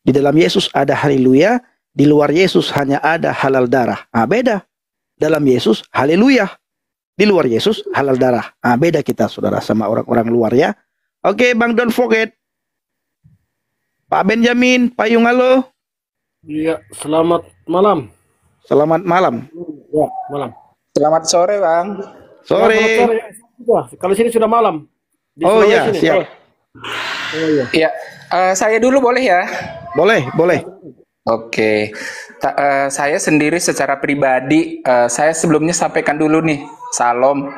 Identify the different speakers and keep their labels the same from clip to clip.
Speaker 1: Di dalam Yesus ada haleluya, di luar Yesus hanya ada halal darah. Beda. Dalam Yesus haleluya, di luar Yesus halal darah. Beda kita saudara sama orang-orang luar ya. Oke, Bang, don't forget. Pak Benjamin, Payung, halo.
Speaker 2: Iya, selamat malam.
Speaker 1: Selamat malam.
Speaker 2: Ya, malam.
Speaker 3: Selamat sore, Bang.
Speaker 1: Sore.
Speaker 2: Ya, selamat sore. Kalau sini sudah malam. Di
Speaker 1: Oh iya,
Speaker 2: sini.
Speaker 1: siap.
Speaker 2: Oh iya.
Speaker 3: Ya, saya dulu boleh ya?
Speaker 1: Boleh, boleh.
Speaker 3: Oke. Saya sendiri secara pribadi, saya sebelumnya sampaikan dulu nih, Salam.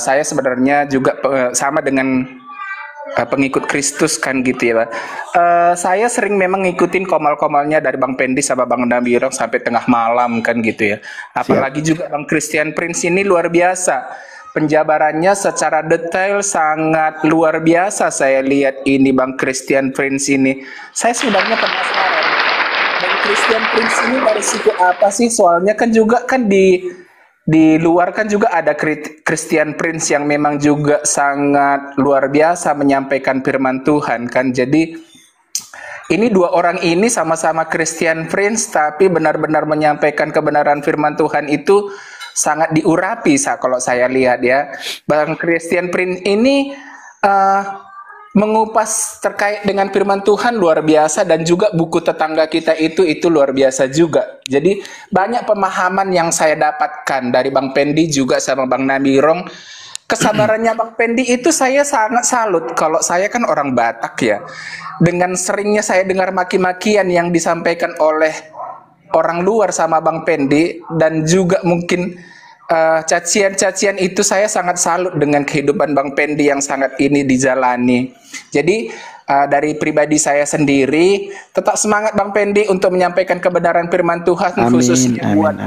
Speaker 3: Saya sebenarnya juga sama dengan pengikut Kristus kan gitu ya. Saya sering memang ngikutin komal-komalnya dari Bang Pendi sama Bang Nabirong sampai tengah malam kan gitu ya. Apalagi juga Bang Christian Prince ini luar biasa. Penjabarannya secara detail sangat luar biasa saya lihat ini Bang Christian Prince ini. Saya sebenarnya penasaran. Bang Christian Prince ini dari suku apa sih? Soalnya kan juga kan di luar kan juga ada Christian Prince yang memang juga sangat luar biasa menyampaikan firman Tuhan kan. Jadi ini dua orang ini sama-sama Christian Prince tapi benar-benar menyampaikan kebenaran firman Tuhan itu sangat diurapi kalau saya lihat ya. Bang Christian Prince ini mengupas terkait dengan firman Tuhan luar biasa dan juga buku tetangga kita itu luar biasa juga. Jadi banyak pemahaman yang saya dapatkan dari Bang Pendi juga sama Bang Nabirong. Kesabarannya Bang Pendi itu saya sangat salut. Kalau saya kan orang Batak ya. Dengan seringnya saya dengar maki-makian yang disampaikan oleh orang luar sama Bang Pendi dan juga mungkin cacian-cacian itu saya sangat salut dengan kehidupan Bang Pendi yang sangat ini dijalani. Jadi dari pribadi saya sendiri tetap semangat Bang Pendi untuk menyampaikan kebenaran firman Tuhan khususnya buat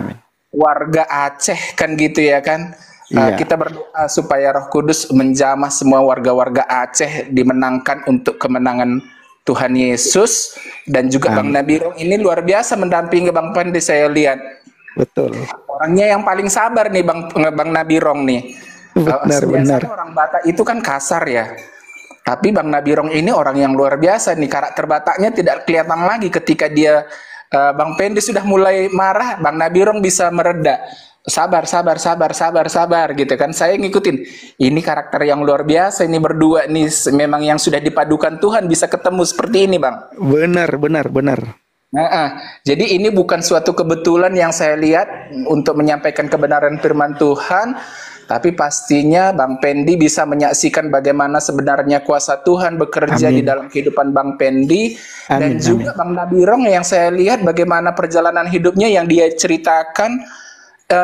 Speaker 3: warga Aceh kan gitu ya kan. Kita berdoa supaya Roh Kudus menjamah semua warga-warga Aceh dimenangkan untuk kemenangan Tuhan Yesus dan juga Bang Nabirong ini luar biasa mendampingi Bang Pendi saya lihat.
Speaker 1: Betul.
Speaker 3: Orangnya yang paling sabar nih Bang Nabirong nih. Benar. Orang Batak itu kan kasar ya. Tapi Bang Nabirong ini orang yang luar biasa nih. Karakter Bataknya tidak kelihatan lagi ketika dia Bang Pendi sudah mulai marah, Bang Nabirong bisa mereda. Sabar gitu kan. Saya ngikutin. Ini karakter yang luar biasa ini berdua nih. Memang yang sudah dipadukan Tuhan bisa ketemu seperti ini, Bang.
Speaker 1: Benar.
Speaker 3: Jadi ini bukan suatu kebetulan yang saya lihat untuk menyampaikan kebenaran firman Tuhan, tapi pastinya Bang Pendi bisa menyaksikan bagaimana sebenarnya kuasa Tuhan bekerja di dalam kehidupan Bang Pendi dan juga Bang Nabirong yang saya lihat bagaimana perjalanan hidupnya yang dia ceritakan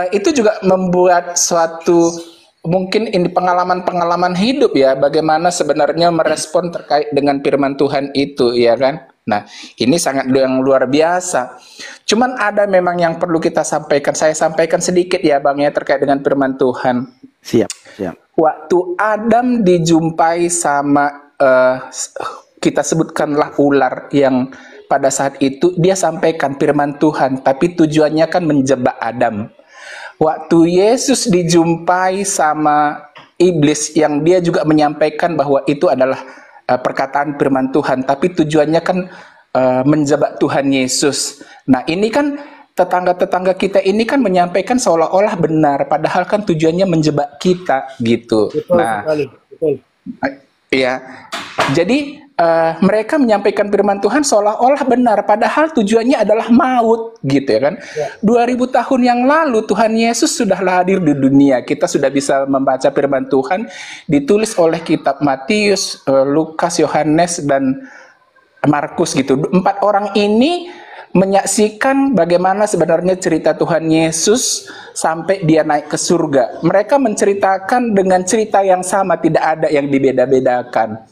Speaker 3: itu juga membuat suatu mungkin ini pengalaman-pengalaman hidup ya, bagaimana sebenarnya merespon terkait dengan firman Tuhan itu ya kan. Nah, ini sangat yang luar biasa. Cuman ada memang yang perlu kita sampaikan. Saya sampaikan sedikit ya Bang ya terkait dengan firman Tuhan.
Speaker 1: Siap.
Speaker 3: Waktu Adam dijumpai sama kita sebutkanlah ular yang pada saat itu dia sampaikan firman Tuhan, tapi tujuannya kan menjebak Adam. Waktu Yesus dijumpai sama iblis yang dia juga menyampaikan bahwa itu adalah perkataan firman Tuhan, tapi tujuannya kan menjebak Tuhan Yesus. Nah ini kan tetangga-tetangga kita ini kan menyampaikan seolah-olah benar, padahal kan tujuannya menjebak kita gitu.
Speaker 2: Betul sekali.
Speaker 3: Ya, jadi mereka menyampaikan firman Tuhan seolah-olah benar, padahal tujuannya adalah maut, gitu ya kan? 2000 tahun yang lalu Tuhan Yesus sudah hadir di dunia. Kita sudah bisa membaca firman Tuhan ditulis oleh kitab Matius, Lukas, Yohanes, dan Markus gitu. 4 orang ini menyaksikan bagaimana sebenarnya cerita Tuhan Yesus sampai dia naik ke surga. Mereka menceritakan dengan cerita yang sama, tidak ada yang dibeda-bedakan.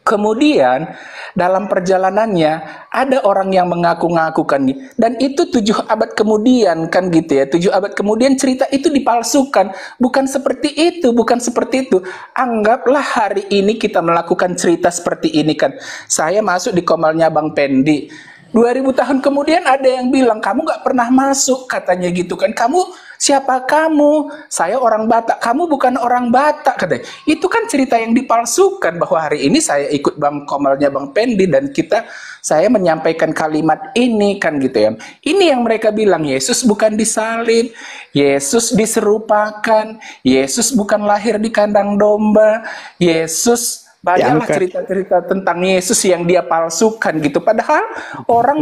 Speaker 3: Kemudian dalam perjalanannya ada orang yang mengaku-ngaku kan, dan itu 7 abad kemudian kan gitu ya, 7 abad kemudian cerita itu dipalsukan. Bukan seperti itu. Anggaplah hari ini kita melakukan cerita seperti ini kan. Saya masuk di komalnya Bang Pendi. 2000 tahun kemudian ada yang bilang, kamu nggak pernah masuk, katanya gitu kan. Kamu, siapa kamu? Saya orang Batak. Kamu bukan orang Batak, katanya. Itu kan cerita yang dipalsukan, bahwa hari ini saya ikut Bang Komalnya Bang Pendi, dan saya menyampaikan kalimat ini kan gitu ya. Ini yang mereka bilang, Yesus bukan disalib, Yesus diserupakan, Yesus bukan lahir di kandang domba, Yesus... Banyaklah cerita-cerita tentang Yesus yang dia palsukan gitu. Padahal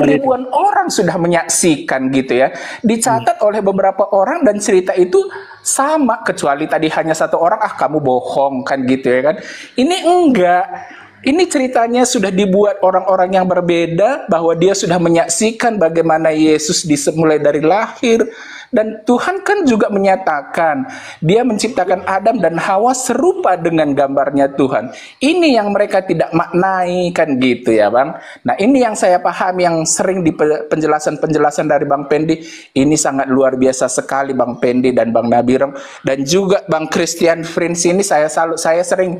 Speaker 3: ribuan orang sudah menyaksikan gitu ya. Dicatat oleh beberapa orang dan cerita itu sama. Kecuali tadi hanya satu orang, kamu bohong kan gitu ya kan. Ini enggak. Ini ceritanya sudah dibuat orang-orang yang berbeda, bahwa dia sudah menyaksikan bagaimana Yesus mulai dari lahir. Dan Tuhan kan juga menyatakan, dia menciptakan Adam dan Hawa serupa dengan gambarnya Tuhan. Ini yang mereka tidak maknai kan gitu ya Bang. Nah ini yang saya pahami, yang sering di penjelasan-penjelasan dari Bang Pendi. Ini sangat luar biasa sekali Bang Pendi dan Bang Nabirong. Dan juga Bang Christian Frins ini saya sering...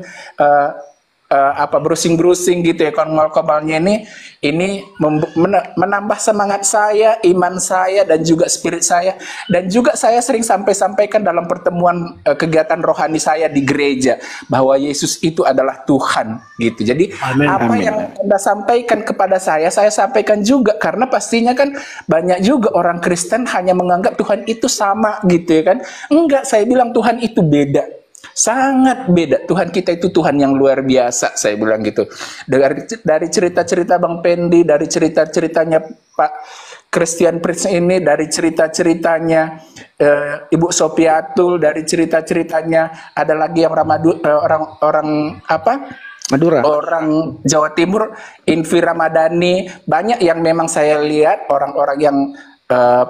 Speaker 3: browsing gitu ya, komal-komalnya ini menambah semangat saya, iman saya, dan juga spirit saya, dan juga saya sering sampaikan dalam pertemuan kegiatan rohani saya di gereja, bahwa Yesus itu adalah Tuhan gitu. Jadi yang Anda sampaikan kepada saya sampaikan juga, karena pastinya kan banyak juga orang Kristen hanya menganggap Tuhan itu sama gitu ya kan. Enggak, saya bilang Tuhan itu beda. Sangat beda. Tuhan kita itu Tuhan yang luar biasa, saya bilang gitu. Dari cerita-cerita Bang Pendi, dari cerita-ceritanya Pak Christian Prince ini, dari cerita-ceritanya Ibu Sopiatul, dari cerita-ceritanya ada lagi yang Madura, orang Jawa Timur, Invi Ramadhani. Banyak yang memang saya lihat orang-orang yang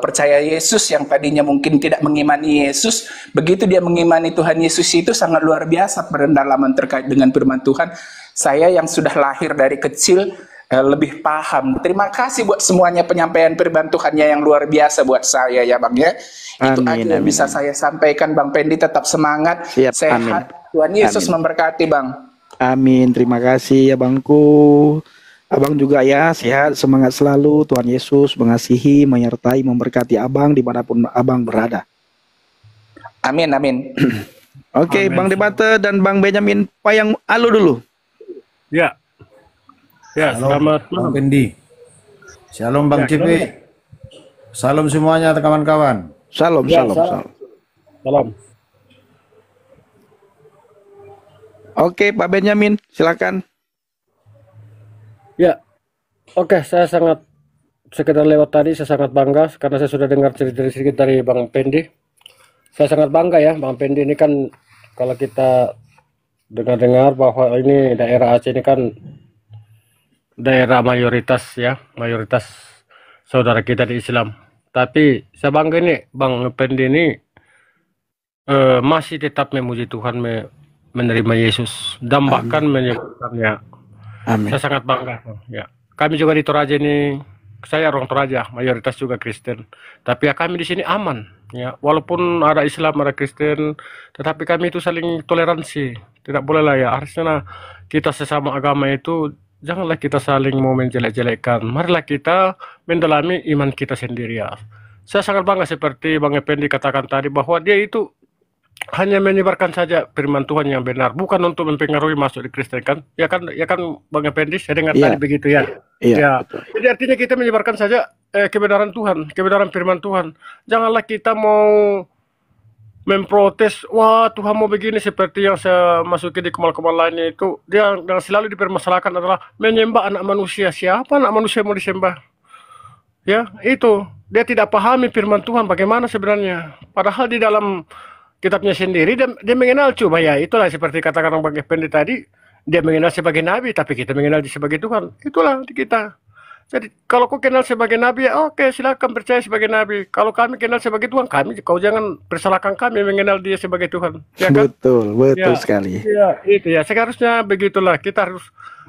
Speaker 3: percaya Yesus, yang tadinya mungkin tidak mengimani Yesus, begitu dia mengimani Tuhan Yesus itu sangat luar biasa pendalaman terkait dengan firman Tuhan. Saya yang sudah lahir dari kecil lebih paham. Terima kasih buat semuanya penyampaian firman Tuhannya yang luar biasa buat saya ya Bang ya. Itu aja yang bisa saya sampaikan. Bang Pendi tetap semangat, sehat. Tuhan Yesus memberkati Bang.
Speaker 1: Amin. Terima kasih ya Bangku. Abang juga ya, sehat, semangat selalu. Tuhan Yesus mengasihi, menyertai, memberkati Abang dimanapun Abang berada.
Speaker 3: Amin, amin.
Speaker 1: Oke, Bang Debate dan Bang Benyamin Payang Alu dulu.
Speaker 2: Ya. Ya, selamat
Speaker 4: Bang Pendi. Shalom Bang Cipi. Salam semuanya kawan-kawan.
Speaker 1: Salam.
Speaker 2: Salam.
Speaker 1: Oke, Pak Benyamin, silakan.
Speaker 2: Ya, oke, saya sangat sekedar lewat tadi, saya sangat bangga karena saya sudah dengar cerita sedikit dari Bang Pendi. Saya sangat bangga ya, Bang Pendi ini kan kalau kita dengar-dengar bahwa ini daerah Aceh ini kan daerah mayoritas ya, mayoritas saudara kita di Islam. Tapi saya bangga ini Bang Pendi ini masih tetap memuji Tuhan, menerima Yesus dan bahkan menyebutkannya.
Speaker 1: Amin.
Speaker 2: Saya sangat bangga ya. Kami juga di Toraja ini, saya orang Toraja, mayoritas juga Kristen. Tapi ya kami di sini aman ya. Walaupun ada Islam, ada Kristen, tetapi kami itu saling toleransi. Tidak boleh lah ya. Harusnya kita sesama agama itu janganlah kita saling mau menjelek-jelekkan. Marilah kita mendalami iman kita sendiri ya. Saya sangat bangga seperti Bang Effendi katakan tadi bahwa dia itu hanya menyebarkan saja firman Tuhan yang benar, bukan untuk mempengaruhi masuk di Kristen kan? Ya kan Bang Effendi, saya dengar tadi begitu ya. Ya. Jadi artinya kita menyebarkan saja kebenaran Tuhan, kebenaran firman Tuhan. Janganlah kita mau memprotes, wah Tuhan mau begini, seperti yang saya masuki di kemal-kemal lainnya itu. Dia yang selalu dipermasalahkan adalah menyembah anak manusia. Siapa anak manusia mau disembah? Ya, itu. Dia tidak pahami firman Tuhan bagaimana sebenarnya. Padahal di dalam kitabnya sendiri dia mengenal, cuma ya itulah seperti katakan Bang Effendi tadi, dia mengenal sebagai nabi, tapi kita mengenal dia sebagai Tuhan. Itulah di kita. Jadi kalau kau kenal sebagai nabi, ya oke, silakan percaya sebagai nabi. Kalau kami kenal sebagai Tuhan, kau jangan persalahkan kami mengenal dia sebagai Tuhan. Ya kan? Betul
Speaker 1: sekali.
Speaker 2: Ya, itu ya. Seharusnya begitulah.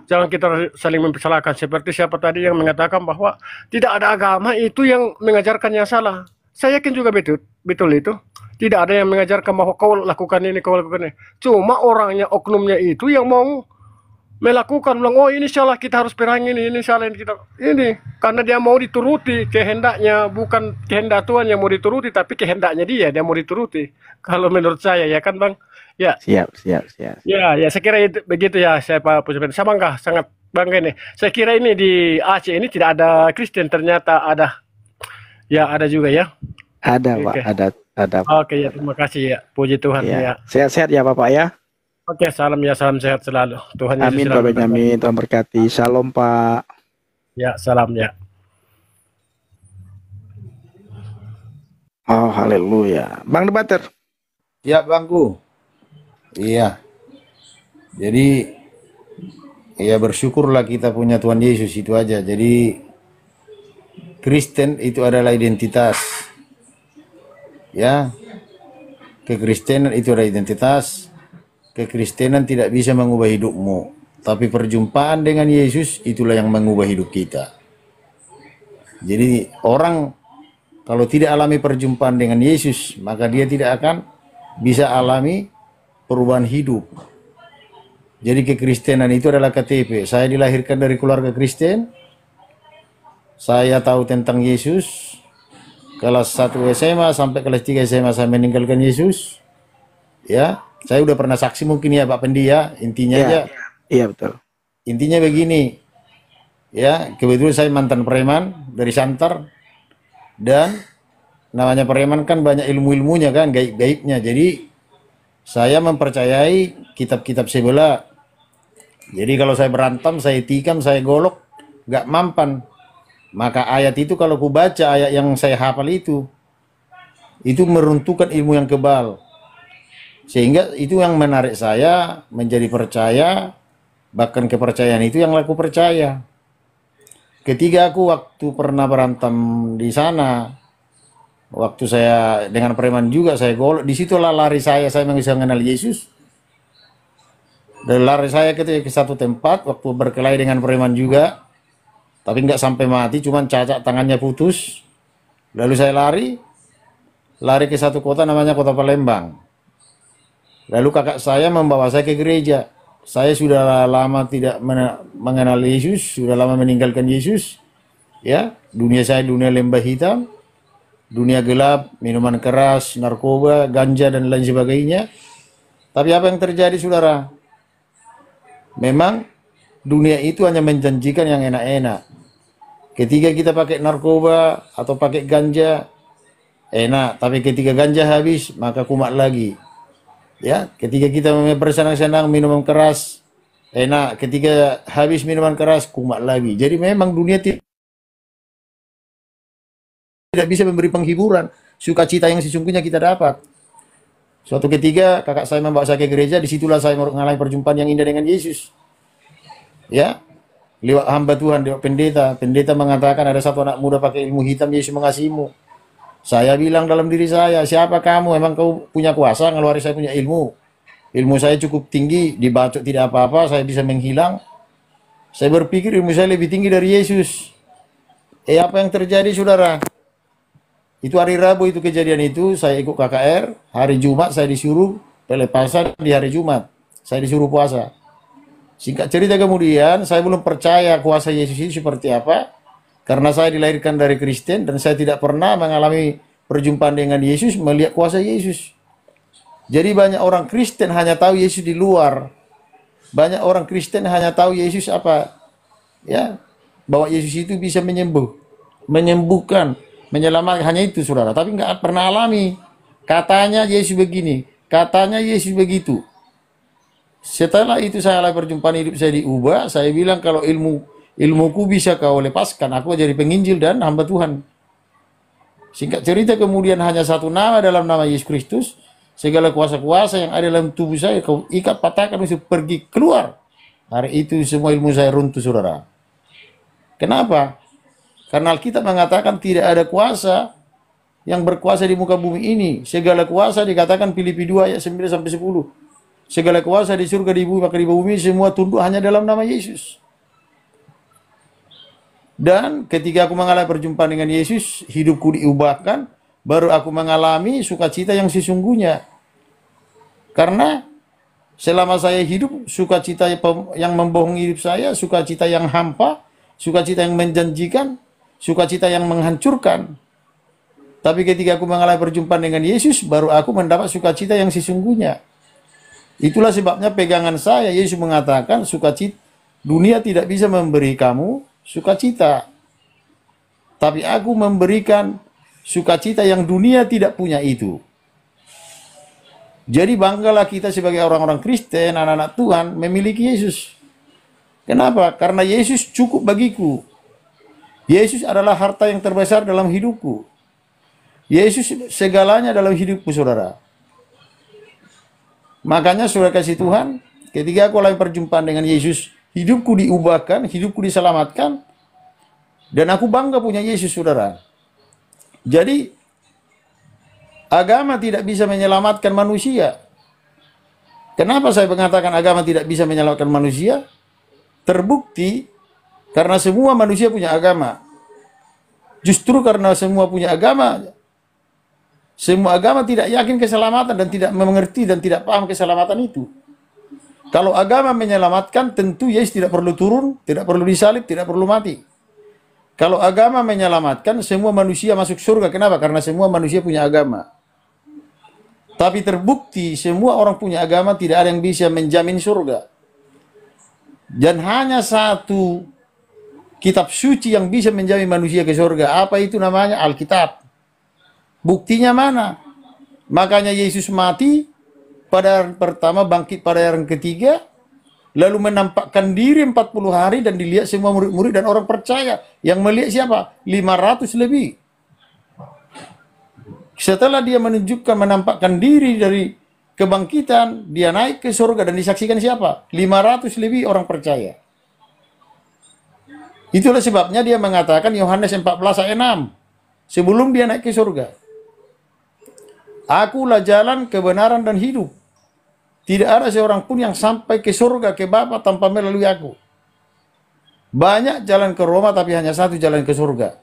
Speaker 2: Jangan kita saling mempersalahkan. Seperti siapa tadi yang mengatakan bahwa tidak ada agama itu yang mengajarkan yang salah. Saya yakin juga betul itu. Tidak ada yang mengajarkan bahwa kau lakukan ini, kau lakukan ini. Cuma orangnya, oknumnya itu yang mau melakukan, bilang, oh ini salah, kita harus perang ini salah, ini kita ini, karena dia mau dituruti kehendaknya, bukan kehendak Tuhan yang mau dituruti, tapi kehendaknya dia mau dituruti. Kalau menurut saya, ya kan Bang? Ya,
Speaker 1: Siap.
Speaker 2: ya, saya kira itu, begitu ya, saya Pak Puspen. Saya bangga, sangat bangga ini. Saya kira ini di Aceh ini tidak ada Kristen, ternyata ada. Ya, ada juga ya.
Speaker 1: Ada, Pak.
Speaker 2: Oke.
Speaker 1: Ada.
Speaker 2: Oke, ya, terima kasih ya, puji Tuhan
Speaker 1: Ya.
Speaker 2: ya.
Speaker 1: Sehat-sehat ya, Bapak ya.
Speaker 2: Oke, salam ya, salam sehat selalu. Tuhan Yesus
Speaker 1: Amin, Pak
Speaker 2: selalu memberkati.
Speaker 1: Benyamin. Tuhan berkati. Shalom, Pak.
Speaker 2: Ya, salam ya.
Speaker 1: Oh, haleluya. Bang Debater.
Speaker 4: Ya, Bangku. Iya. Jadi, ya bersyukurlah kita punya Tuhan Yesus, itu aja. Jadi, Kristen itu adalah identitas. Ya, kekristenan itu adalah identitas. Kekristenan tidak bisa mengubah hidupmu, tapi perjumpaan dengan Yesus itulah yang mengubah hidup kita. Jadi orang kalau tidak alami perjumpaan dengan Yesus, maka dia tidak akan bisa alami perubahan hidup. Jadi kekristenan itu adalah KTP. Saya dilahirkan dari keluarga Kristen. Saya tahu tentang Yesus. Kelas 1 SMA sampai kelas 3 SMA saya meninggalkan Yesus. Ya, saya udah pernah saksi mungkin ya Pak Pendi ya. Intinya aja.
Speaker 1: Iya, betul.
Speaker 4: Intinya begini. Ya, kebetulan saya mantan preman dari Santar. Dan namanya preman kan banyak ilmu-ilmunya kan, gaib-gaibnya. Jadi saya mempercayai kitab-kitab sebelah. Jadi kalau saya berantem, saya tikam, saya golok, nggak mampan. Maka ayat itu kalau ku baca, ayat yang saya hafal itu meruntuhkan ilmu yang kebal. Sehingga itu yang menarik saya menjadi percaya, bahkan kepercayaan itu yang aku percaya. Ketika aku waktu pernah berantem di sana, waktu saya dengan preman juga, saya golok, disitulah lari saya bisa mengenal Yesus. Dan lari saya ke satu tempat, waktu berkelahi dengan preman juga, tapi nggak sampai mati, cuman cacat tangannya putus. Lalu saya lari ke satu kota namanya Kota Palembang. Lalu kakak saya membawa saya ke gereja. Saya sudah lama tidak mengenal Yesus, sudah lama meninggalkan Yesus. Ya, dunia saya dunia lembah hitam, dunia gelap, minuman keras, narkoba, ganja dan lain sebagainya. Tapi apa yang terjadi, saudara? Memang dunia itu hanya menjanjikan yang enak-enak. Ketika kita pakai narkoba atau pakai ganja, enak. Tapi ketika ganja habis, maka kumat lagi. Ya, ketika kita bersenang-senang minuman keras, enak. Ketika habis minuman keras, kumat lagi. Jadi memang dunia tidak bisa memberi penghiburan. Sukacita yang sesungguhnya kita dapat. Suatu ketika kakak saya membawa saya ke gereja, disitulah saya mengalami perjumpaan yang indah dengan Yesus. Ya, lewat hamba Tuhan, lewat pendeta. Pendeta mengatakan ada satu anak muda pakai ilmu hitam, Yesus mengasihimu. Saya bilang dalam diri saya, siapa kamu? Emang kau punya kuasa ngeluarin saya punya ilmu? Ilmu saya cukup tinggi, dibacok tidak apa-apa, saya bisa menghilang. Saya berpikir ilmu saya lebih tinggi dari Yesus. Apa yang terjadi, saudara? Itu hari Rabu itu kejadian itu, saya ikut KKR, hari Jumat saya disuruh pelepasan di hari Jumat. Saya disuruh puasa. Singkat cerita kemudian, saya belum percaya kuasa Yesus itu seperti apa. Karena saya dilahirkan dari Kristen dan saya tidak pernah mengalami perjumpaan dengan Yesus, melihat kuasa Yesus. Jadi banyak orang Kristen hanya tahu Yesus di luar. Banyak orang Kristen hanya tahu Yesus apa? Ya, bahwa Yesus itu bisa menyembuhkan, menyelamatkan, hanya itu, saudara. Tapi nggak pernah alami. Katanya Yesus begini, katanya Yesus begitu. Setelah itu saya alami perjumpaan hidup saya diubah. Saya bilang kalau ilmuku bisa kau lepaskan, aku jadi penginjil dan hamba Tuhan. Singkat cerita kemudian hanya satu nama dalam nama Yesus Kristus. Segala kuasa-kuasa yang ada dalam tubuh saya kau ikat, patahkan, untuk pergi keluar. Hari itu semua ilmu saya runtuh, saudara. Kenapa? Karena Alkitab mengatakan tidak ada kuasa yang berkuasa di muka bumi ini. Segala kuasa dikatakan Filipi 2 ayat 9-10. Segala kuasa di surga, di bumi, maka di bumi semua tunduk hanya dalam nama Yesus. Dan ketika aku mengalami perjumpaan dengan Yesus, hidupku diubahkan, baru aku mengalami sukacita yang sesungguhnya. Karena Selama saya hidup, sukacita yang membohongi hidup saya, sukacita yang hampa, sukacita yang menjanjikan, sukacita yang menghancurkan. Tapi ketika aku mengalami perjumpaan dengan Yesus, baru aku mendapat sukacita yang sesungguhnya. Itulah sebabnya pegangan saya, Yesus mengatakan, sukacita, dunia tidak bisa memberi kamu sukacita. Tapi aku memberikan sukacita yang dunia tidak punya itu. Jadi banggalah kita sebagai orang-orang Kristen, anak-anak Tuhan, memiliki Yesus. Kenapa? Karena Yesus cukup bagiku. Yesus adalah harta yang terbesar dalam hidupku. Yesus segalanya dalam hidupku, saudara. Makanya saudara kasih Tuhan, ketika aku mulai perjumpaan dengan Yesus, hidupku diubahkan, hidupku diselamatkan, dan aku bangga punya Yesus, saudara. Jadi, agama tidak bisa menyelamatkan manusia. Kenapa saya mengatakan agama tidak bisa menyelamatkan manusia? Terbukti karena semua manusia punya agama. Justru karena semua punya agama, semua agama tidak yakin keselamatan dan tidak mengerti dan tidak paham keselamatan itu. Kalau agama menyelamatkan, tentu Yesus tidak perlu turun, tidak perlu disalib, tidak perlu mati. Kalau agama menyelamatkan, semua manusia masuk surga. Kenapa? Karena semua manusia punya agama. Tapi terbukti semua orang punya agama, tidak ada yang bisa menjamin surga. Dan hanya satu kitab suci yang bisa menjamin manusia ke surga. Apa itu namanya? Alkitab. Buktinya mana? Makanya Yesus mati pada hari pertama, bangkit pada hari ketiga, lalu menampakkan diri 40 hari dan dilihat semua murid-murid dan orang percaya. Yang melihat siapa? 500 lebih. Setelah dia menunjukkan, menampakkan diri dari kebangkitan, dia naik ke surga dan disaksikan siapa? 500 lebih orang percaya. Itulah sebabnya dia mengatakan Yohanes 14 ayat 6. Sebelum dia naik ke surga. Akulah jalan, kebenaran, dan hidup. Tidak ada seorang pun yang sampai ke surga, ke Bapa tanpa melalui aku. Banyak jalan ke Roma, tapi hanya satu jalan ke surga.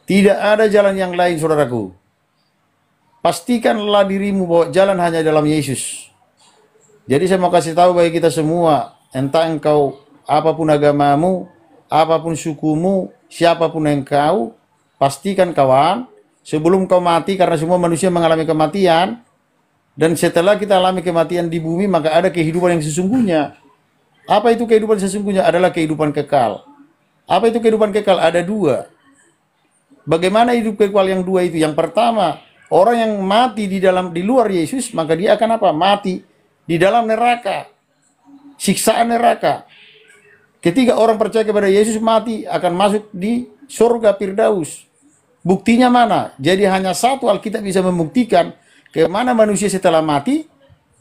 Speaker 4: Tidak ada jalan yang lain, saudaraku. Pastikanlah dirimu bahwa jalan hanya dalam Yesus. Jadi saya mau kasih tahu bagi kita semua, entah engkau apapun agamamu, apapun sukumu, siapapun engkau, pastikan kawan, sebelum kau mati, karena semua manusia mengalami kematian, dan setelah kita alami kematian di bumi, maka ada kehidupan yang sesungguhnya. Apa itu kehidupan sesungguhnya? Adalah kehidupan kekal. Apa itu kehidupan kekal? Ada dua. Bagaimana hidup kekal yang dua itu? Yang pertama, orang yang mati di luar Yesus, maka dia akan apa? Mati di dalam neraka. Siksaan neraka. Ketika orang percaya kepada Yesus, mati akan masuk di surga Firdaus. Buktinya mana? Jadi hanya satu Alkitab bisa membuktikan kemana manusia setelah mati,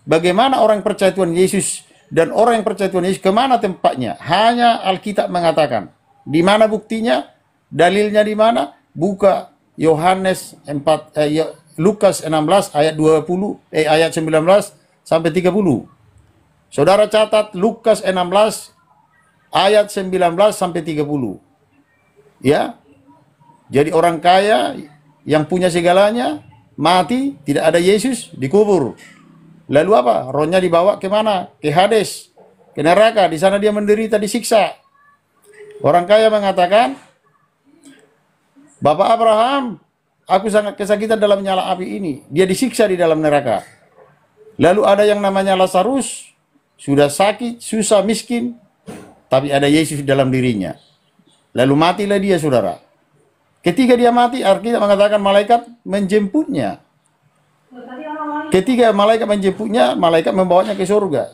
Speaker 4: bagaimana orang percaya Tuhan Yesus, dan orang yang percaya Tuhan Yesus kemana tempatnya. Hanya Alkitab mengatakan. Di mana buktinya? Dalilnya di mana? Buka Yohanes 4, Lukas 16 ayat 19 sampai 30. Saudara catat Lukas 16 ayat 19 sampai 30. Ya. Jadi orang kaya yang punya segalanya mati, tidak ada Yesus, dikubur. Lalu apa? Rohnya dibawa ke mana? Ke Hades, ke neraka. Di sana dia menderita, disiksa. Orang kaya mengatakan, Bapak Abraham, aku sangat kesakitan dalam nyala api ini. Dia disiksa di dalam neraka. Lalu ada yang namanya Lazarus, sudah sakit, susah, miskin, tapi ada Yesus dalam dirinya. Lalu matilah dia, saudara. Ketika dia mati, Alkitab mengatakan malaikat menjemputnya. Ketika malaikat menjemputnya, malaikat membawanya ke surga.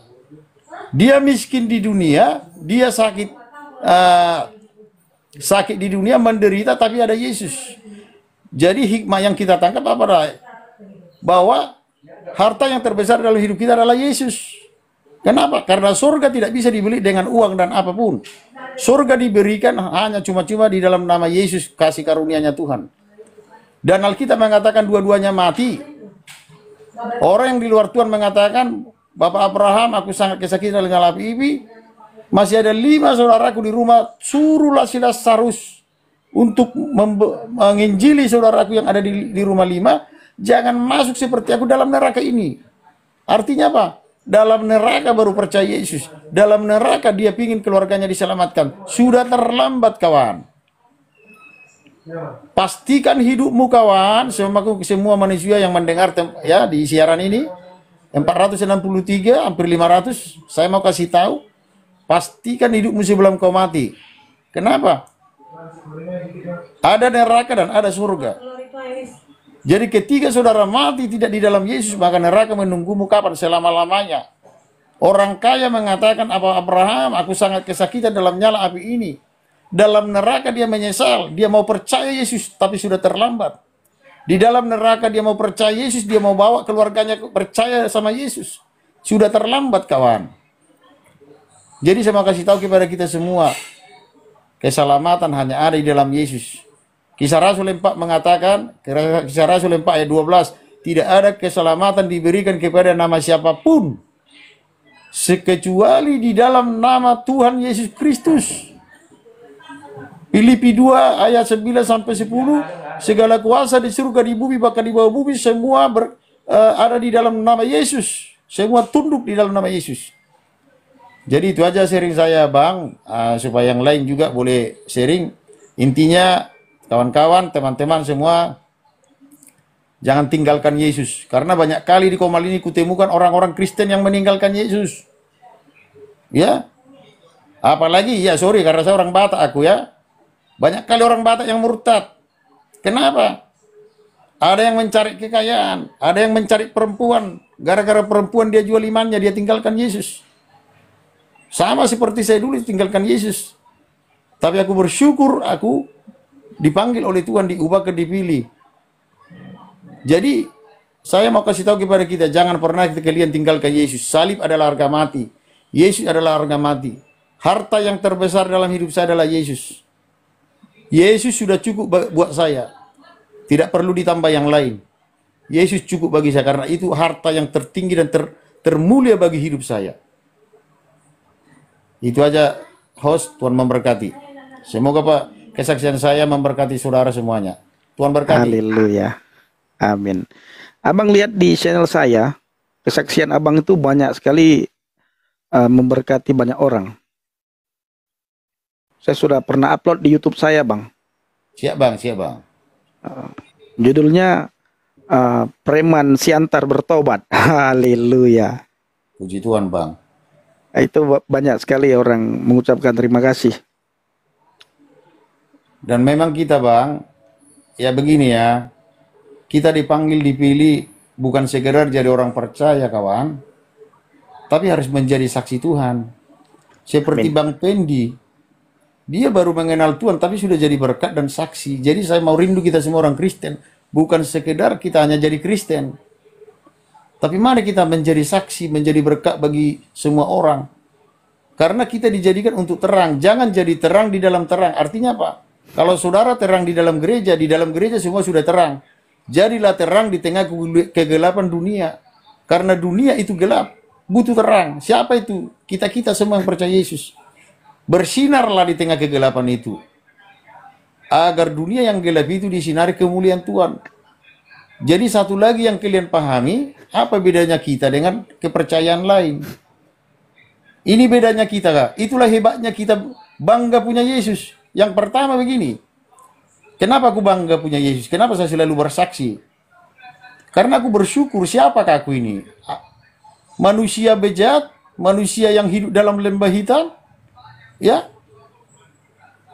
Speaker 4: Dia miskin di dunia, dia sakit di dunia, menderita, tapi ada Yesus. Jadi hikmah yang kita tangkap apa? Bahwa harta yang terbesar dalam hidup kita adalah Yesus. Kenapa? Karena surga tidak bisa dibeli dengan uang dan apapun. Surga diberikan hanya cuma-cuma di dalam nama Yesus, kasih karunia-Nya Tuhan. Dan Alkitab mengatakan dua-duanya mati. Orang yang di luar Tuhan mengatakan, Bapak Abraham, aku sangat kesakitan dengan api ini. Masih ada 5 saudaraku di rumah, suruhlah si Lazarus untuk menginjili saudaraku yang ada di rumah 5. Jangan masuk seperti aku dalam neraka ini. Artinya apa? Dalam neraka baru percaya Yesus. Dalam neraka dia pingin keluarganya diselamatkan. Sudah terlambat, kawan. Pastikan hidupmu, kawan. Semua manusia yang mendengar ya di siaran ini 463 hampir 500, saya mau kasih tahu, pastikan hidupmu sebelum kau mati. Kenapa? Ada neraka dan ada surga. Jadi ketika saudara mati tidak di dalam Yesus, maka neraka menunggumu kapan? Selama-lamanya. Orang kaya mengatakan, apa Abraham, aku sangat kesakitan dalam nyala api ini. Dalam neraka dia menyesal, dia mau percaya Yesus, tapi sudah terlambat. Di dalam neraka dia mau percaya Yesus, dia mau bawa keluarganya percaya sama Yesus. Sudah terlambat, kawan. Jadi saya mau kasih tahu kepada kita semua, keselamatan hanya ada di dalam Yesus. Kisah Rasul 4 mengatakan, Kisah Rasul 4 ayat 12, tidak ada keselamatan diberikan kepada nama siapapun kecuali di dalam nama Tuhan Yesus Kristus. Filipi 2 ayat 9 sampai 10, segala kuasa di surga, di bumi, bahkan di bawah bumi, semua ada di dalam nama Yesus. Semua tunduk di dalam nama Yesus. Jadi itu aja sharing saya, Bang, supaya yang lain juga boleh sharing. Intinya, kawan-kawan, teman-teman semua, jangan tinggalkan Yesus. Karena banyak kali di Komal ini kutemukan orang-orang Kristen yang meninggalkan Yesus. Ya, apalagi, ya sorry, karena saya orang Batak aku ya. Banyak kali orang Batak yang murtad. Kenapa? Ada yang mencari kekayaan, ada yang mencari perempuan. Gara-gara perempuan dia jual imannya, dia tinggalkan Yesus. Sama seperti saya dulu tinggalkan Yesus. Tapi aku bersyukur aku dipanggil oleh Tuhan, diubah ke dipilih. Jadi saya mau kasih tahu kepada kita, jangan pernah kalian tinggalkan Yesus. Salib adalah harga mati. Yesus adalah harga mati. Harta yang terbesar dalam hidup saya adalah Yesus. Yesus sudah cukup buat saya. Tidak perlu ditambah yang lain. Yesus cukup bagi saya, karena itu harta yang tertinggi dan termulia bagi hidup saya. Itu aja, host. Tuhan memberkati. Semoga Pak, kesaksian saya memberkati saudara semuanya. Tuhan berkati.
Speaker 1: Haleluya. Amin. Abang lihat di channel saya, kesaksian abang itu banyak sekali memberkati banyak orang. Saya sudah pernah upload di YouTube saya, Bang.
Speaker 4: Siap, Bang. Siap, Bang.
Speaker 1: Judulnya Preman Siantar Bertobat. Haleluya.
Speaker 4: Puji Tuhan, Bang.
Speaker 1: Itu banyak sekali orang mengucapkan terima kasih.
Speaker 4: Dan memang kita, Bang, ya begini ya, kita dipanggil, dipilih bukan sekedar jadi orang percaya, kawan, tapi harus menjadi saksi Tuhan. Seperti Bang Pendi, dia baru mengenal Tuhan, tapi sudah jadi berkat dan saksi. Jadi saya mau rindu kita semua orang Kristen, bukan sekedar kita hanya jadi Kristen, tapi mari kita menjadi saksi, menjadi berkat bagi semua orang. Karena kita dijadikan untuk terang, jangan jadi terang di dalam terang. Artinya apa? Kalau saudara terang di dalam gereja semua sudah terang. Jadilah terang di tengah kegelapan dunia. Karena dunia itu gelap, butuh terang. Siapa itu? Kita semua yang percaya Yesus. Bersinarlah di tengah kegelapan itu, agar dunia yang gelap itu disinari kemuliaan Tuhan. Jadi satu lagi yang kalian pahami, apa bedanya kita dengan kepercayaan lain? Ini bedanya kita, Kak. Itulah hebatnya kita bangga punya Yesus. Yang pertama begini, kenapa aku bangga punya Yesus? Kenapa saya selalu bersaksi? Karena aku bersyukur, siapakah aku ini? Manusia bejat, manusia yang hidup dalam lembah hitam, ya.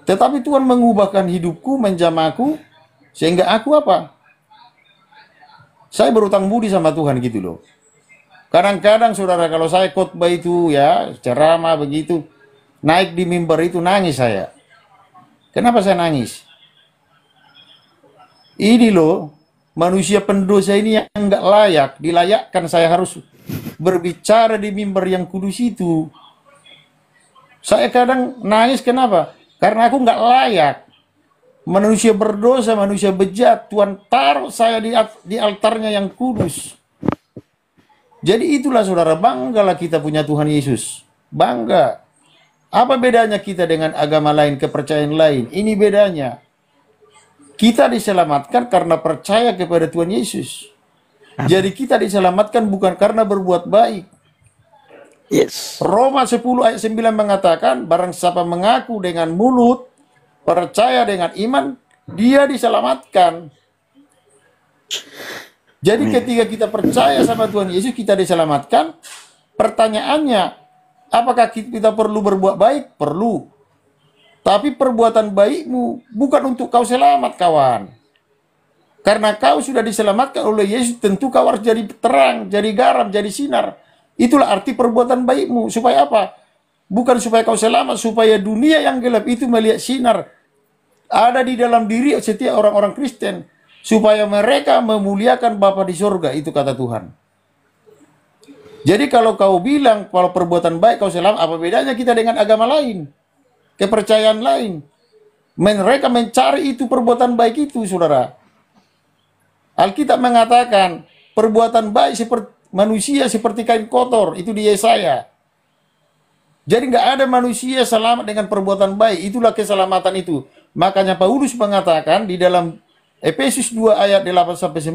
Speaker 4: Tetapi Tuhan mengubahkan hidupku, menjamahku, sehingga aku apa? Saya berutang budi sama Tuhan gitu loh. Kadang-kadang saudara, kalau saya khotbah itu ya, ceramah begitu, naik di mimbar itu nangis saya. Kenapa saya nangis? Ini loh, manusia pendosa ini yang enggak layak, dilayakkan saya harus berbicara di mimbar yang kudus itu. Saya kadang nangis, kenapa? Karena aku nggak layak. Manusia berdosa, manusia bejat. Tuhan taruh saya di altarnya yang kudus. Jadi itulah saudara, banggalah kita punya Tuhan Yesus. Bangga. Apa bedanya kita dengan agama lain, kepercayaan lain? Ini bedanya. Kita diselamatkan karena percaya kepada Tuhan Yesus. Jadi kita diselamatkan bukan karena berbuat baik.
Speaker 1: Yes.
Speaker 4: Roma 10 ayat 9 mengatakan, barang siapa mengaku dengan mulut, percaya dengan iman, dia diselamatkan. Jadi ketika kita percaya sama Tuhan Yesus, kita diselamatkan. Pertanyaannya, apakah kita perlu berbuat baik? Perlu. Tapi perbuatan baikmu bukan untuk kau selamat, kawan. Karena kau sudah diselamatkan oleh Yesus, tentu kau harus jadi terang, jadi garam, jadi sinar. Itulah arti perbuatan baikmu. Supaya apa? Bukan supaya kau selamat, supaya dunia yang gelap itu melihat sinar ada di dalam diri setiap orang-orang Kristen. Supaya mereka memuliakan Bapa di surga. Itu kata Tuhan. Jadi kalau kau bilang kalau perbuatan baik kau selamat, apa bedanya kita dengan agama lain? Kepercayaan lain. Mereka mencari itu perbuatan baik itu, saudara. Alkitab mengatakan perbuatan baik seperti manusia seperti kain kotor, itu di Yesaya. Jadi nggak ada manusia selamat dengan perbuatan baik, itulah keselamatan itu. Makanya Paulus mengatakan di dalam Efesus 2 ayat 8-9,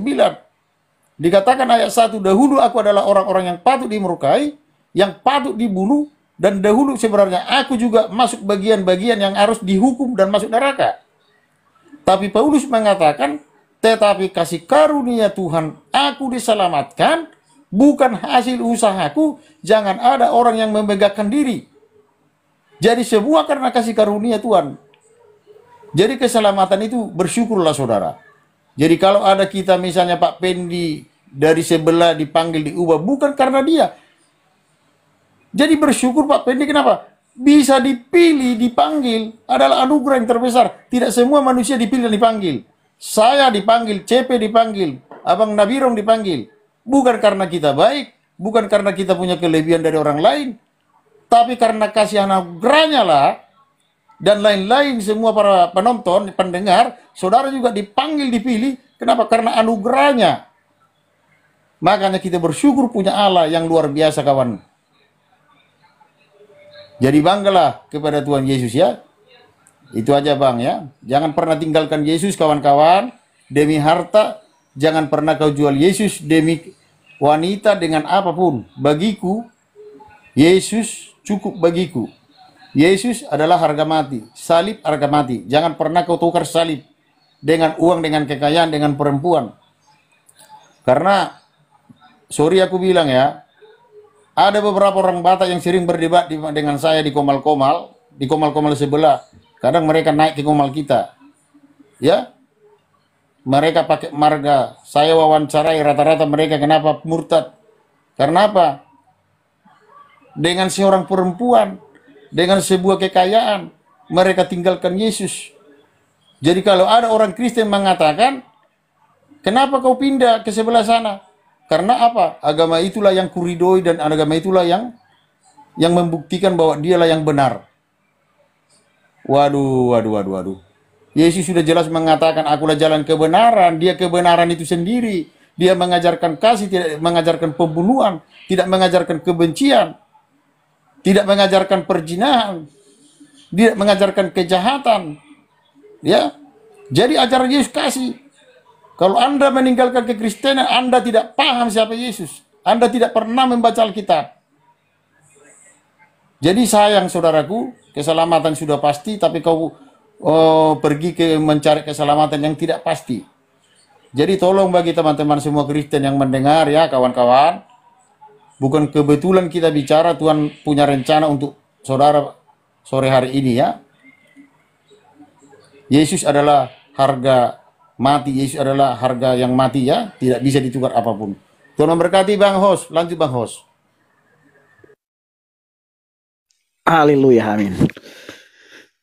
Speaker 4: dikatakan ayat 1, dahulu aku adalah orang-orang yang patut dimurkai, yang patut dibunuh, dan dahulu sebenarnya aku juga masuk bagian-bagian yang harus dihukum dan masuk neraka. Tapi Paulus mengatakan, tetapi kasih karunia Tuhan aku diselamatkan, bukan hasil usahaku, jangan ada orang yang membanggakan diri. Jadi semua karena kasih karunia Tuhan. Jadi keselamatan itu bersyukurlah saudara. Jadi kalau ada kita misalnya Pak Pendi dari sebelah dipanggil diubah, bukan karena dia. Jadi bersyukur Pak Pendi kenapa? Bisa dipilih, dipanggil, adalah anugerah yang terbesar. Tidak semua manusia dipilih dan dipanggil. Saya dipanggil, CP dipanggil, Abang Nabirong dipanggil. Bukan karena kita baik, bukan karena kita punya kelebihan dari orang lain, tapi karena kasih anugerahnya lah, dan lain-lain semua para penonton, pendengar, saudara juga dipanggil, dipilih. Kenapa? Karena anugerahnya. Makanya kita bersyukur punya Allah yang luar biasa, kawan. Jadi banggalah kepada Tuhan Yesus ya. Itu aja bang ya. Jangan pernah tinggalkan Yesus kawan-kawan demi harta. Jangan pernah kau jual Yesus demi wanita dengan apapun. Bagiku, Yesus cukup bagiku. Yesus adalah harga mati. Salib harga mati. Jangan pernah kau tukar salib dengan uang, dengan kekayaan, dengan perempuan. Karena, sorry aku bilang ya, ada beberapa orang Batak yang sering berdebat dengan saya di komal-komal sebelah. Kadang mereka naik ke komal kita. Ya, mereka pakai marga. Saya wawancarai rata-rata mereka kenapa murtad. Karena apa? Dengan seorang perempuan, dengan sebuah kekayaan, mereka tinggalkan Yesus. Jadi kalau ada orang Kristen mengatakan, kenapa kau pindah ke sebelah sana? Karena apa? Agama itulah yang kuridoi dan agama itulah yang membuktikan bahwa dialah yang benar. Waduh. Yesus sudah jelas mengatakan, akulah jalan kebenaran. Dia kebenaran itu sendiri. Dia mengajarkan kasih, tidak mengajarkan pembunuhan, tidak mengajarkan kebencian, tidak mengajarkan perzinahan, tidak mengajarkan kejahatan. Ya, jadi ajaran Yesus kasih. Kalau Anda meninggalkan kekristenan, Anda tidak paham siapa Yesus. Anda tidak pernah membaca Alkitab. Jadi sayang saudaraku, keselamatan sudah pasti, tapi kau pergi ke mencari keselamatan yang tidak pasti. Jadi tolong bagi teman-teman semua Kristen yang mendengar ya kawan-kawan, bukan kebetulan kita bicara, Tuhan punya rencana untuk saudara sore hari ini ya. Yesus adalah harga mati, Yesus adalah harga yang mati ya, tidak bisa ditukar apapun. Tuhan memberkati Bang Hos, lanjut Bang Hos.
Speaker 1: Haleluya, amin.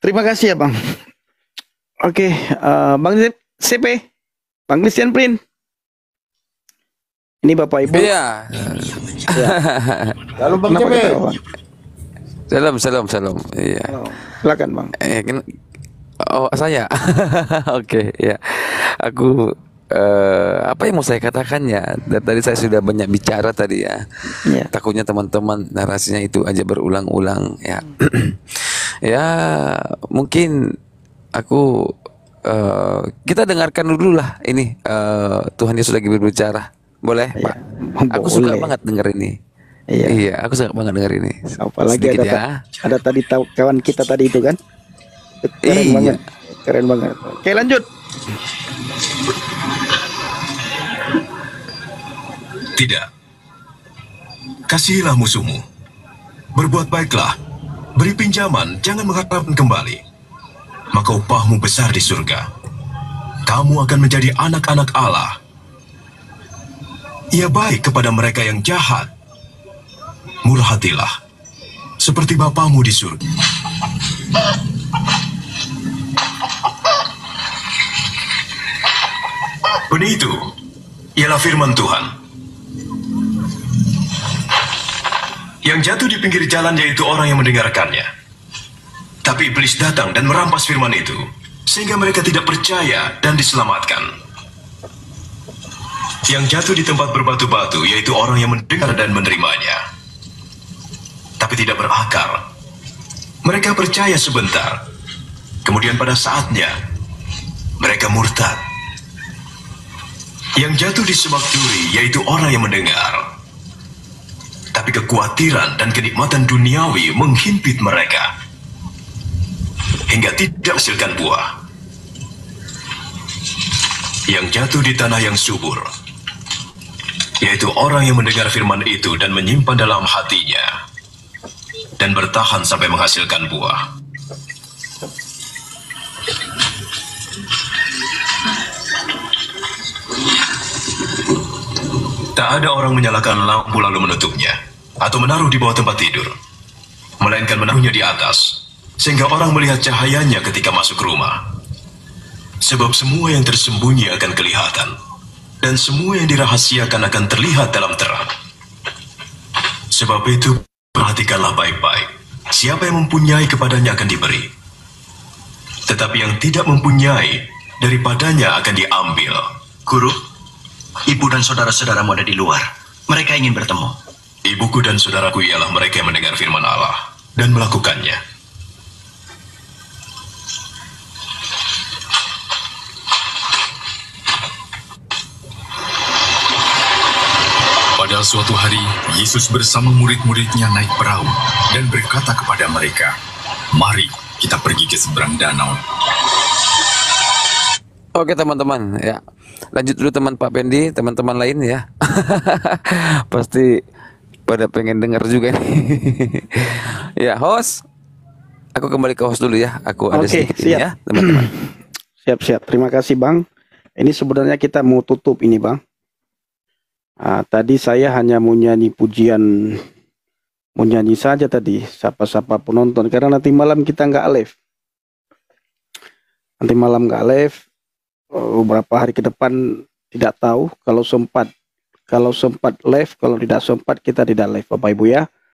Speaker 1: Terima kasih ya Bang. Oke, Bang CP, Bang Christian Prin. Ini Bapak Ibu.
Speaker 5: Iya.
Speaker 1: Ya.
Speaker 4: Lalu Bang
Speaker 1: Kenapa
Speaker 4: CP.
Speaker 1: kita, Bang?
Speaker 5: Salam. Iya.
Speaker 1: Silakan Bang.
Speaker 5: Oh, saya. Oke, ya. Aku apa yang mau saya katakan ya? Tadi saya sudah banyak bicara tadi ya.
Speaker 1: Ya.
Speaker 5: Takutnya teman-teman narasinya itu aja berulang-ulang ya. Ya, mungkin aku kita dengarkan dulu lah ini Tuhan Yesus lagi berbicara. Boleh,
Speaker 1: Ya,
Speaker 5: Pak? Aku suka
Speaker 1: boleh.
Speaker 5: banget denger ini.
Speaker 1: Iya.
Speaker 5: Iya, aku sangat banget dengar ini.
Speaker 1: Apalagi
Speaker 5: Sedikit
Speaker 1: ada
Speaker 5: ya.
Speaker 1: ada tadi kawan kita tadi itu kan. Keren
Speaker 5: Iya.
Speaker 1: banget. Keren banget. Oke, lanjut.
Speaker 6: Tidak. Kasihilah musuhmu. Berbuat baiklah. Beri pinjaman, jangan mengharapkan kembali. Maka upahmu besar di surga. Kamu akan menjadi anak-anak Allah. Ia baik kepada mereka yang jahat. Murah hatilah. Seperti Bapamu di surga. Benih itu ialah firman Tuhan. Yang jatuh di pinggir jalan yaitu orang yang mendengarkannya. Tapi iblis datang dan merampas firman itu, sehingga mereka tidak percaya dan diselamatkan. Yang jatuh di tempat berbatu-batu yaitu orang yang mendengar dan menerimanya, tapi tidak berakar. Mereka percaya sebentar, kemudian pada saatnya mereka murtad. Yang jatuh di semak duri yaitu orang yang mendengar, tapi kekhawatiran dan kenikmatan duniawi menghimpit mereka hingga tidak menghasilkan buah. Yang jatuh di tanah yang subur yaitu orang yang mendengar firman itu dan menyimpan dalam hatinya dan bertahan sampai menghasilkan buah. Tak ada orang menyalakan lampu lalu menutupnya, atau menaruh di bawah tempat tidur, melainkan menaruhnya di atas, sehingga orang melihat cahayanya ketika masuk rumah. Sebab semua yang tersembunyi akan kelihatan, dan semua yang dirahasiakan akan terlihat dalam terang. Sebab itu, perhatikanlah baik-baik. Siapa yang mempunyai kepadanya akan diberi. Tetapi yang tidak mempunyai, daripadanya akan diambil.
Speaker 7: Guru, ibu dan saudara-saudaramu ada di luar. Mereka ingin bertemu.
Speaker 6: Ibuku dan saudaraku ialah mereka yang mendengar firman Allah dan melakukannya.
Speaker 8: Pada suatu hari, Yesus bersama murid-muridnya naik perahu dan berkata kepada mereka, "Mari kita pergi ke seberang danau."
Speaker 5: Oke teman-teman ya, lanjut dulu teman Pak Pendi, teman-teman lain ya. Pasti pada pengen dengar juga nih. Ya host, aku kembali ke host dulu ya. Aku ada
Speaker 1: Oke,
Speaker 5: sedikit ini
Speaker 1: siap.
Speaker 5: ya teman-teman.
Speaker 1: Siap-siap. Terima kasih Bang. Ini sebenarnya kita mau tutup ini Bang. Tadi saya hanya mau nyanyi pujian, mau nyanyi saja tadi, sapa-sapa penonton. Karena nanti malam kita nggak live. Nanti malam nggak live. Beberapa hari ke depan tidak tahu. Kalau sempat live, kalau tidak sempat kita tidak live Bapak Ibu ya.